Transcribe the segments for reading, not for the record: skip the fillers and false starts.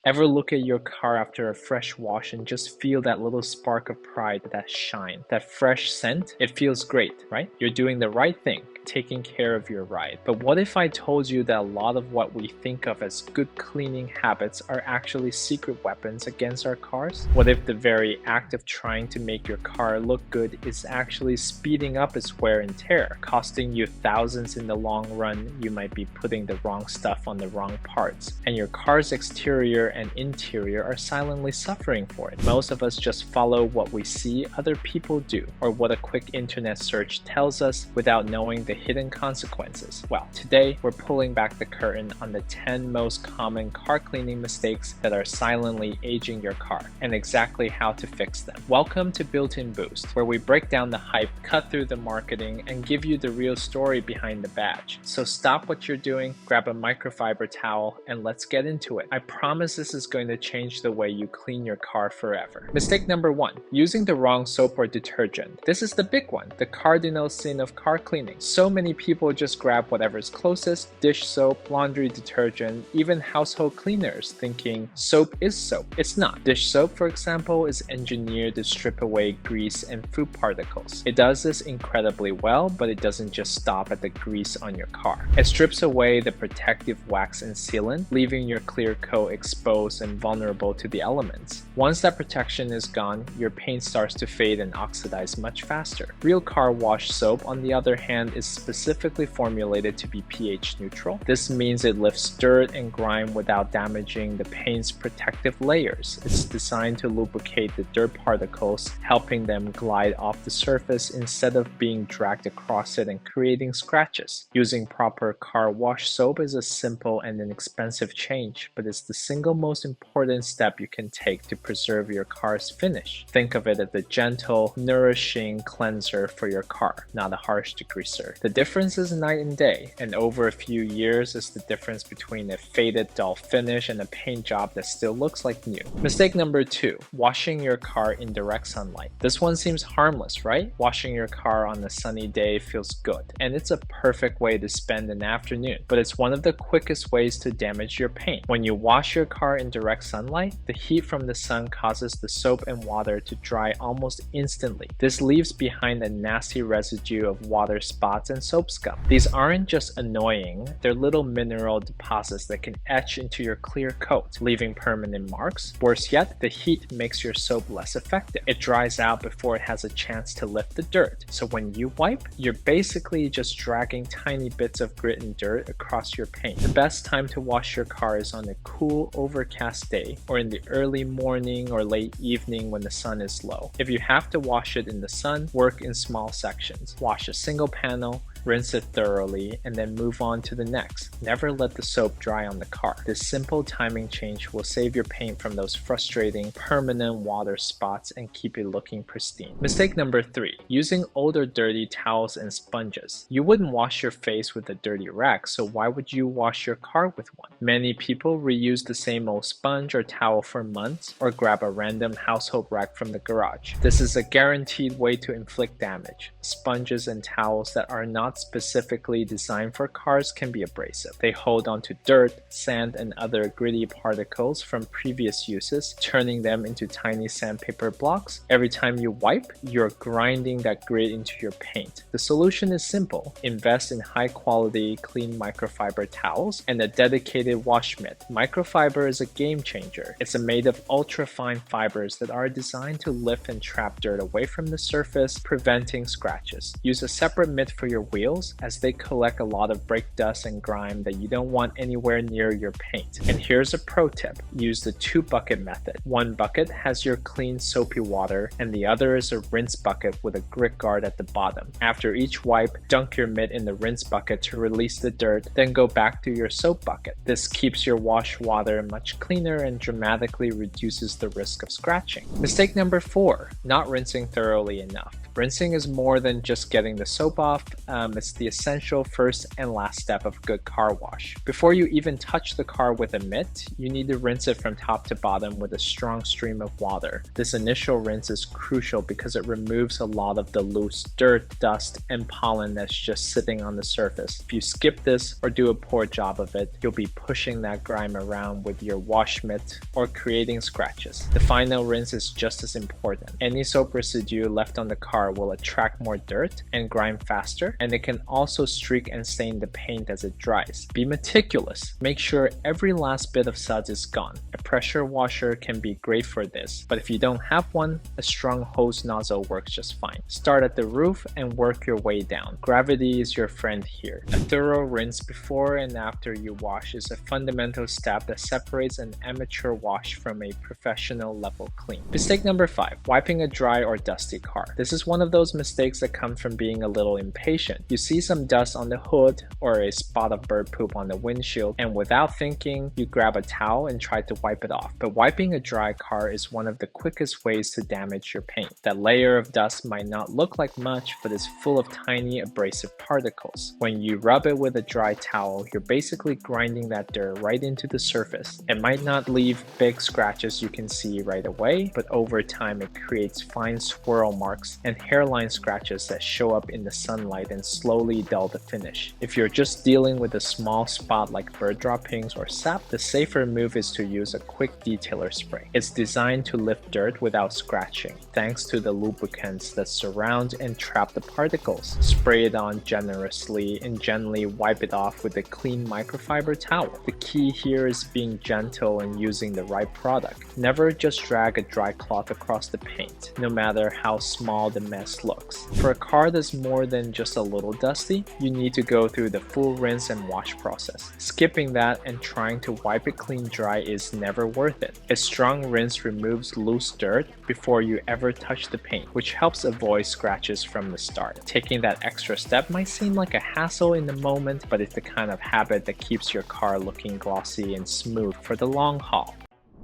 Ever look at your car after a fresh wash and just feel that little spark of pride, that shine, that fresh scent? It feels great, right? You're doing the right thing, taking care of your ride. But what if I told you that a lot of what we think of as good cleaning habits are actually secret weapons against our cars? What if the very act of trying to make your car look good is actually speeding up its wear and tear, costing you thousands in the long run? You might be putting the wrong stuff on the wrong parts, and your car's exterior and interior are silently suffering for it. Most of us just follow what we see other people do, or what a quick internet search tells us without knowing the hidden consequences. Well, today we're pulling back the curtain on the 10 most common car cleaning mistakes that are silently aging your car, and exactly how to fix them. Welcome to Built-in Boost, where we break down the hype, cut through the marketing, and give you the real story behind the badge. So stop what you're doing, grab a microfiber towel, and let's get into it. I promise this is going to change the way you clean your car forever. Mistake number 1, using the wrong soap or detergent. This is the big one, the cardinal sin of car cleaning. So many people just grab whatever's closest, dish soap, laundry detergent, even household cleaners, thinking soap is soap. It's not. Dish soap, for example, is engineered to strip away grease and food particles. It does this incredibly well, but it doesn't just stop at the grease on your car. It strips away the protective wax and sealant, leaving your clear coat exposed and vulnerable to the elements. Once that protection is gone, your paint starts to fade and oxidize much faster. Real car wash soap, on the other hand, is specifically formulated to be pH neutral. This means it lifts dirt and grime without damaging the paint's protective layers. It's designed to lubricate the dirt particles, helping them glide off the surface instead of being dragged across it and creating scratches. Using proper car wash soap is a simple and inexpensive change, but it's the single most important step you can take to preserve your car's finish. Think of it as a gentle, nourishing cleanser for your car, not a harsh degreaser. The difference is night and day, and over a few years is the difference between a faded, dull finish and a paint job that still looks like new. Mistake number 2, washing your car in direct sunlight. This one seems harmless, right? Washing your car on a sunny day feels good, and it's a perfect way to spend an afternoon, but it's one of the quickest ways to damage your paint. When you wash your car in direct sunlight, the heat from the sun causes the soap and water to dry almost instantly. This leaves behind a nasty residue of water spots and soap scum. These aren't just annoying, they're little mineral deposits that can etch into your clear coat, leaving permanent marks. Worse yet, the heat makes your soap less effective. It dries out before it has a chance to lift the dirt. So when you wipe, you're basically just dragging tiny bits of grit and dirt across your paint. The best time to wash your car is on a cool, overcast day, or in the early morning or late evening when the sun is low. If you have to wash it in the sun, work in small sections. Wash a single panel, rinse it thoroughly, and then move on to the next. Never let the soap dry on the car. This simple timing change will save your paint from those frustrating, permanent water spots and keep it looking pristine. Mistake number 3, using older dirty towels and sponges. You wouldn't wash your face with a dirty rag, so why would you wash your car with one? Many people reuse the same old sponge or towel for months, or grab a random household rag from the garage. This is a guaranteed way to inflict damage. Sponges and towels that are not specifically designed for cars can be abrasive. They hold onto dirt, sand, and other gritty particles from previous uses, turning them into tiny sandpaper blocks. Every time you wipe, you're grinding that grit into your paint. The solution is simple. Invest in high-quality, clean microfiber towels and a dedicated wash mitt. Microfiber is a game changer. It's made of ultra-fine fibers that are designed to lift and trap dirt away from the surface, preventing scratches. Use a separate mitt for your wheels, as they collect a lot of brake dust and grime that you don't want anywhere near your paint. And here's a pro tip. Use the 2-bucket method. One bucket has your clean soapy water, and the other is a rinse bucket with a grit guard at the bottom. After each wipe, dunk your mitt in the rinse bucket to release the dirt, then go back to your soap bucket. This keeps your wash water much cleaner and dramatically reduces the risk of scratching. Mistake number 4, not rinsing thoroughly enough. Rinsing is more than just getting the soap off, it's the essential first and last step of good car wash. Before you even touch the car with a mitt, you need to rinse it from top to bottom with a strong stream of water. This initial rinse is crucial because it removes a lot of the loose dirt, dust, and pollen that's just sitting on the surface. If you skip this or do a poor job of it, you'll be pushing that grime around with your wash mitt or creating scratches. The final rinse is just as important. Any soap residue left on the car will attract more dirt and grime faster, and it can also streak and stain the paint as it dries. Be meticulous. Make sure every last bit of suds is gone. A pressure washer can be great for this, but if you don't have one, a strong hose nozzle works just fine. Start at the roof and work your way down. Gravity is your friend here. A thorough rinse before and after you wash is a fundamental step that separates an amateur wash from a professional level clean. Mistake number 5, wiping a dry or dusty car. This is one of those mistakes that come from being a little impatient. You see some dust on the hood or a spot of bird poop on the windshield, and without thinking, you grab a towel and try to wipe it off. But wiping a dry car is one of the quickest ways to damage your paint. That layer of dust might not look like much, but is full of tiny abrasive particles. When you rub it with a dry towel, you're basically grinding that dirt right into the surface. It might not leave big scratches you can see right away, but over time it creates fine swirl marks and hairline scratches that show up in the sunlight and slowly dull the finish. If you're just dealing with a small spot like bird droppings or sap, the safer move is to use a quick detailer spray. It's designed to lift dirt without scratching, thanks to the lubricants that surround and trap the particles. Spray it on generously and gently wipe it off with a clean microfiber towel. The key here is being gentle and using the right product. Never just drag a dry cloth across the paint, no matter how small the mess looks. For a car that's more than just a little dusty, you need to go through the full rinse and wash process. Skipping that and trying to wipe it clean dry is never worth it. A strong rinse removes loose dirt before you ever touch the paint, which helps avoid scratches from the start. Taking that extra step might seem like a hassle in the moment, but it's the kind of habit that keeps your car looking glossy and smooth for the long haul.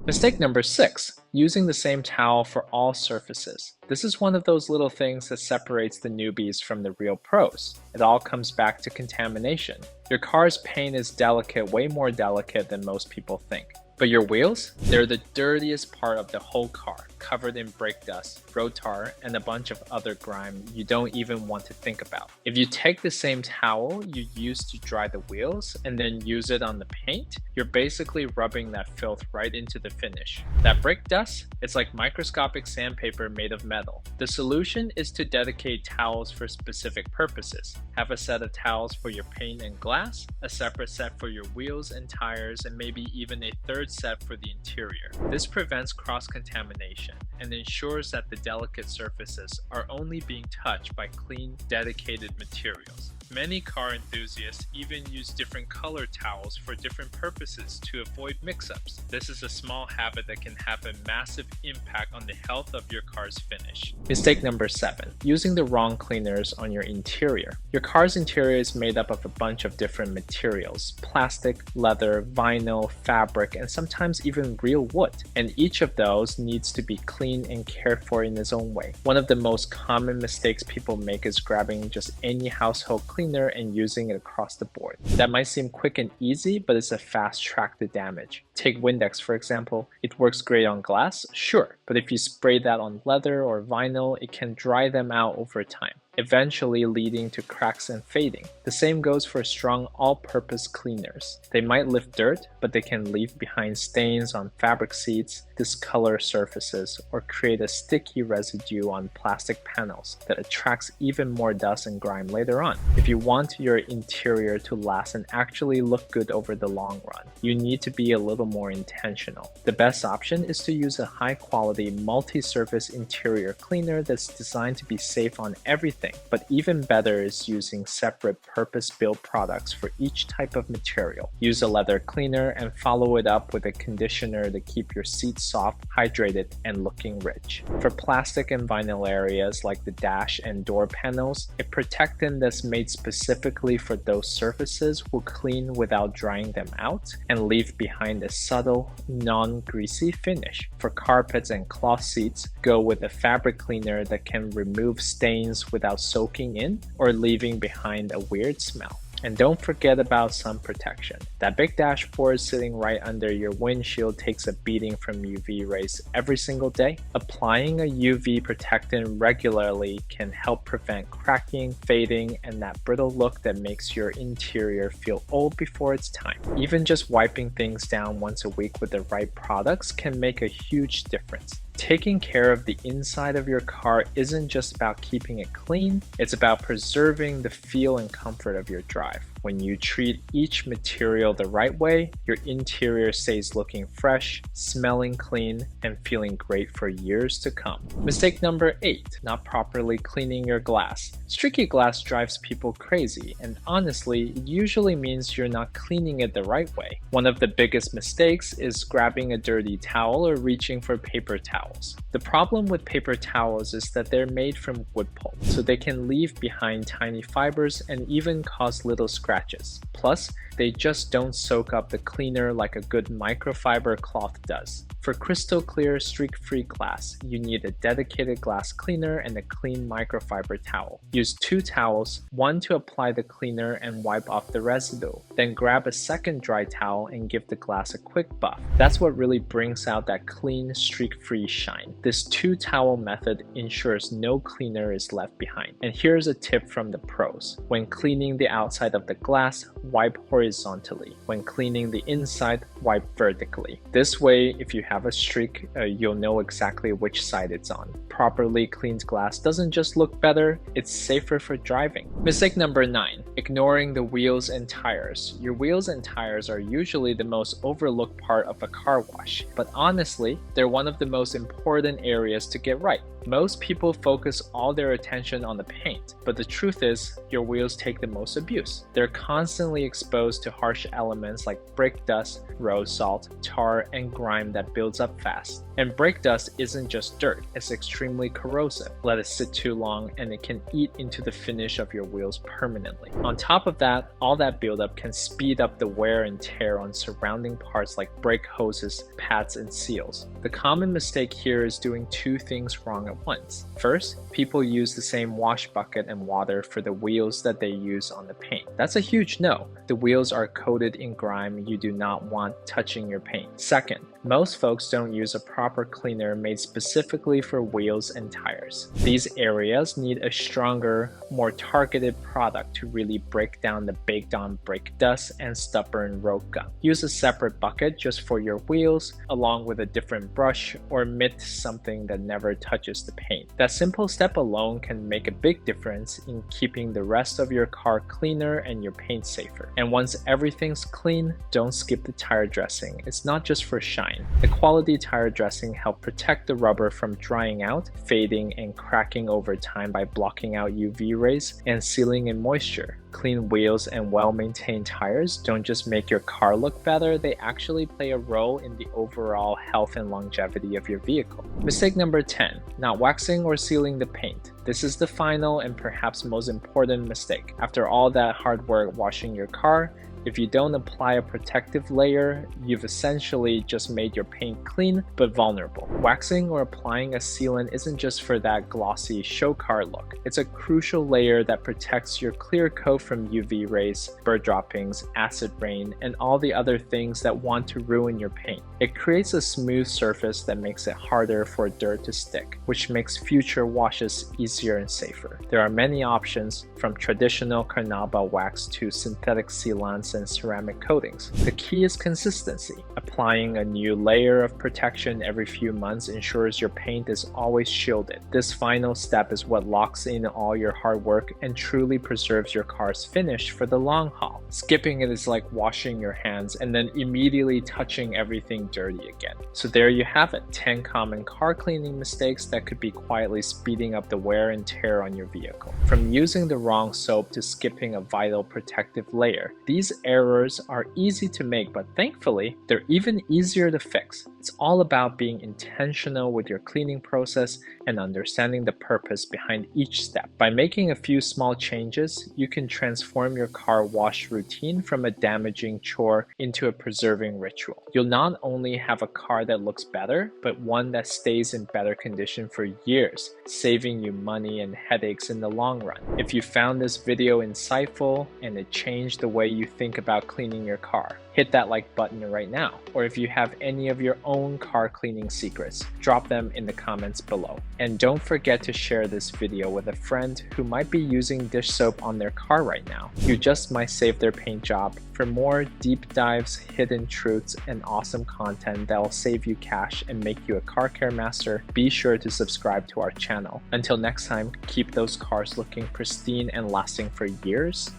Mistake number 6, using the same towel for all surfaces. This is one of those little things that separates the newbies from the real pros. It all comes back to contamination. Your car's paint is delicate, way more delicate than most people think. But your wheels? They're the dirtiest part of the whole car, covered in brake dust, road tar, and a bunch of other grime you don't even want to think about. If you take the same towel you used to dry the wheels and then use it on the paint, you're basically rubbing that filth right into the finish. That brake dust? It's like microscopic sandpaper made of metal. The solution is to dedicate towels for specific purposes. Have a set of towels for your paint and glass, a separate set for your wheels and tires, and maybe even a third set for the interior. This prevents cross-contamination and ensures that the delicate surfaces are only being touched by clean, dedicated materials. Many car enthusiasts even use different color towels for different purposes to avoid mix-ups. This is a small habit that can have a massive impact on the health of your car's finish. Mistake number 7, using the wrong cleaners on your interior. Your car's interior is made up of a bunch of different materials: plastic, leather, vinyl, fabric, and sometimes even real wood. And each of those needs to be cleaned and cared for in its own way. One of the most common mistakes people make is grabbing just any household cleaner and using it across the board. That might seem quick and easy, but it's a fast track to damage. Take Windex for example. It works great on glass, sure, but if you spray that on leather or vinyl, it can dry them out over time, eventually leading to cracks and fading. The same goes for strong all-purpose cleaners. They might lift dirt, but they can leave behind stains on fabric seats, discolor surfaces, or create a sticky residue on plastic panels that attracts even more dust and grime later on. If you want your interior to last and actually look good over the long run, you need to be a little more intentional. The best option is to use a high-quality multi-surface interior cleaner that's designed to be safe on everything thing. But even better is using separate purpose-built products for each type of material. Use a leather cleaner and follow it up with a conditioner to keep your seats soft, hydrated, and looking rich. For plastic and vinyl areas like the dash and door panels, a protectant that's made specifically for those surfaces will clean without drying them out and leave behind a subtle, non-greasy finish. For carpets and cloth seats, go with a fabric cleaner that can remove stains without soaking in or leaving behind a weird smell. And don't forget about sun protection. That big dashboard sitting right under your windshield takes a beating from UV rays every single day. Applying a UV protectant regularly can help prevent cracking, fading, and that brittle look that makes your interior feel old before its time. Even just wiping things down once a week with the right products can make a huge difference. Taking care of the inside of your car isn't just about keeping it clean, it's about preserving the feel and comfort of your drive. When you treat each material the right way, your interior stays looking fresh, smelling clean, and feeling great for years to come. Mistake number 8, not properly cleaning your glass. Streaky glass drives people crazy, and honestly, it usually means you're not cleaning it the right way. One of the biggest mistakes is grabbing a dirty towel or reaching for paper towels. The problem with paper towels is that they're made from wood pulp, so they can leave behind tiny fibers and even cause little scratches. Plus, they just don't soak up the cleaner like a good microfiber cloth does. For crystal clear, streak-free glass, you need a dedicated glass cleaner and a clean microfiber towel. Use 2 towels, one to apply the cleaner and wipe off the residue. Then grab a second dry towel and give the glass a quick buff. That's what really brings out that clean, streak-free shine. This 2-towel method ensures no cleaner is left behind. And here's a tip from the pros. When cleaning the outside of the glass, wipe horizontally. When cleaning the inside, wipe vertically. This way, if you have a streak, you'll know exactly which side it's on. Properly cleaned glass doesn't just look better, it's safer for driving. Mistake number 9, ignoring the wheels and tires. Your wheels and tires are usually the most overlooked part of a car wash, but honestly, they're one of the most important areas to get right. Most people focus all their attention on the paint, but the truth is, your wheels take the most abuse. They're constantly exposed to harsh elements like brake dust, road salt, tar, and grime that builds up fast. And brake dust isn't just dirt, it's extremely corrosive. Let it sit too long and it can eat into the finish of your wheels permanently. On top of that, all that buildup can speed up the wear and tear on surrounding parts like brake hoses, pads, and seals. The common mistake here is doing 2 things wrong at once. First, people use the same wash bucket and water for the wheels that they use on the paint. That's a huge no. The wheels are coated in grime you do not want touching your paint. Second, most folks don't use a proper cleaner made specifically for wheels and tires. These areas need a stronger, more targeted product to really break down the baked-on brake dust and stubborn road gum. Use a separate bucket just for your wheels, along with a different brush, or omit something that never touches the paint. That simple step alone can make a big difference in keeping the rest of your car cleaner and your paint safer. And once everything's clean, don't skip the tire dressing. It's not just for shine. The quality tire dressing helps protect the rubber from drying out, fading, and cracking over time by blocking out UV rays and sealing in moisture. Clean wheels and well-maintained tires don't just make your car look better, they actually play a role in the overall health and longevity of your vehicle. Mistake number 10, not waxing or sealing the paint. This is the final and perhaps most important mistake. After all that hard work washing your car, if you don't apply a protective layer, you've essentially just made your paint clean but vulnerable. Waxing or applying a sealant isn't just for that glossy show car look. It's a crucial layer that protects your clear coat from UV rays, bird droppings, acid rain, and all the other things that want to ruin your paint. It creates a smooth surface that makes it harder for dirt to stick, which makes future washes easier and safer. There are many options, from traditional carnauba wax to synthetic sealants and ceramic coatings. The key is consistency. Applying a new layer of protection every few months ensures your paint is always shielded. This final step is what locks in all your hard work and truly preserves your car's finish for the long haul. Skipping it is like washing your hands and then immediately touching everything dirty again. So there you have it, 10 common car cleaning mistakes that could be quietly speeding up the wear and tear on your vehicle. From using the wrong soap to skipping a vital protective layer, these errors are easy to make, but thankfully, they're even easier to fix. It's all about being intentional with your cleaning process and understanding the purpose behind each step. By making a few small changes, you can transform your car wash routine from a damaging chore into a preserving ritual. You'll not only have a car that looks better, but one that stays in better condition for years, saving you money and headaches in the long run. If you found this video insightful and it changed the way you think about cleaning your car, hit that like button right now. Or if you have any of your own car cleaning secrets, drop them in the comments below. And don't forget to share this video with a friend who might be using dish soap on their car right now. You just might save their paint job. For more deep dives, hidden truths, and awesome content that will save you cash and make you a car care master, be sure to subscribe to our channel. Until next time, keep those cars looking pristine and lasting for years.